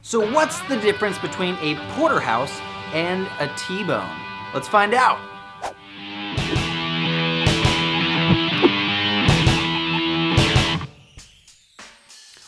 So what's the difference between a porterhouse and a T-bone? Let's find out.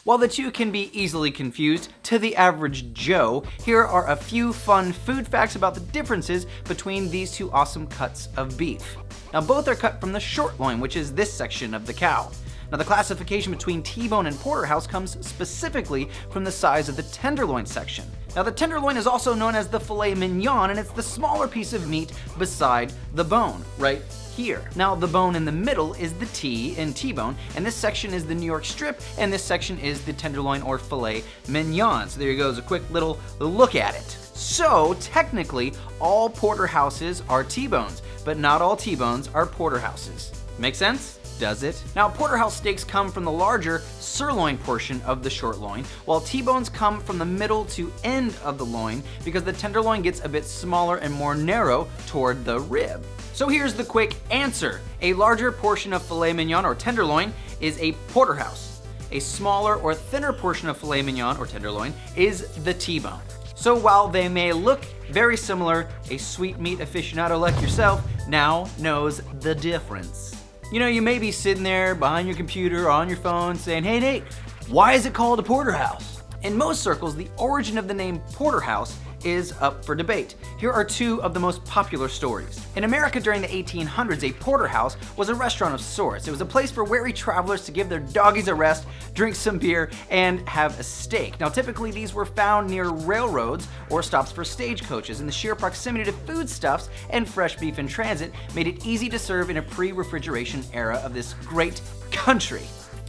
While the two can be easily confused to the average Joe, here are a few fun food facts about the differences between these two awesome cuts of beef. Now, both are cut from the short loin, which is this section of the cow. Now, the classification between T-bone and porterhouse comes specifically from the size of the tenderloin section. Now, the tenderloin is also known as the filet mignon, and it's the smaller piece of meat beside the bone, right here. Now, the bone in the middle is the T in T-bone, and this section is the New York strip, and this section is the tenderloin or filet mignon. So there you go, as a quick little look at it. So technically, all porterhouses are T-bones, but not all T-bones are porterhouses. Make sense? Does it? Now, porterhouse steaks come from the larger sirloin portion of the short loin, while T-bones come from the middle to end of the loin because the tenderloin gets a bit smaller and more narrow toward the rib. So here's the quick answer. A larger portion of filet mignon or tenderloin is a porterhouse. A smaller or thinner portion of filet mignon or tenderloin is the T-bone. So while they may look very similar, a sweet meat aficionado like yourself now knows the difference. You know, you may be sitting there behind your computer or on your phone saying, "Hey Nate, why is it called a porterhouse?" In most circles, the origin of the name porterhouse is up for debate. Here are two of the most popular stories. In America during the 1800s, a porterhouse was a restaurant of sorts. It was a place for weary travelers to give their doggies a rest, drink some beer, and have a steak. Now, typically these were found near railroads or stops for stagecoaches, and the sheer proximity to foodstuffs and fresh beef in transit made it easy to serve in a pre-refrigeration era of this great country.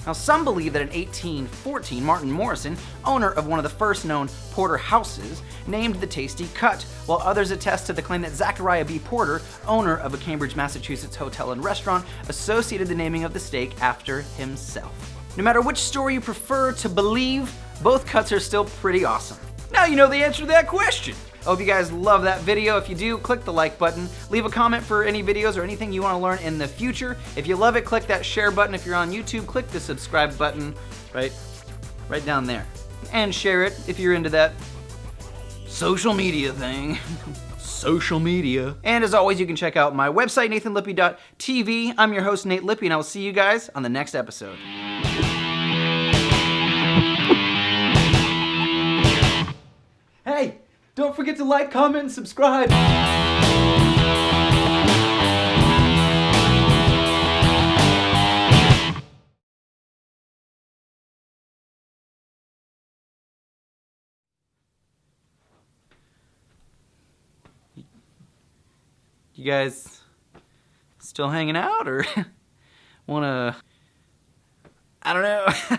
Now, some believe that in 1814, Martin Morrison, owner of one of the first known porterhouses, named the tasty cut, while others attest to the claim that Zachariah B. Porter, owner of a Cambridge, Massachusetts hotel and restaurant, associated the naming of the steak after himself. No matter which story you prefer to believe, both cuts are still pretty awesome. Now you know the answer to that question. I hope you guys love that video. If you do, click the like button. Leave a comment for any videos or anything you want to learn in the future. If you love it, click that share button. If you're on YouTube, click the subscribe button right down there. And share it if you're into that social media thing. Social media. And as always, you can check out my website, nathanlippy.tv. I'm your host, Nate Lippy, and I will see you guys on the next episode. Hey! Don't forget to like, comment, and subscribe. You guys still hanging out or wanna, I don't know.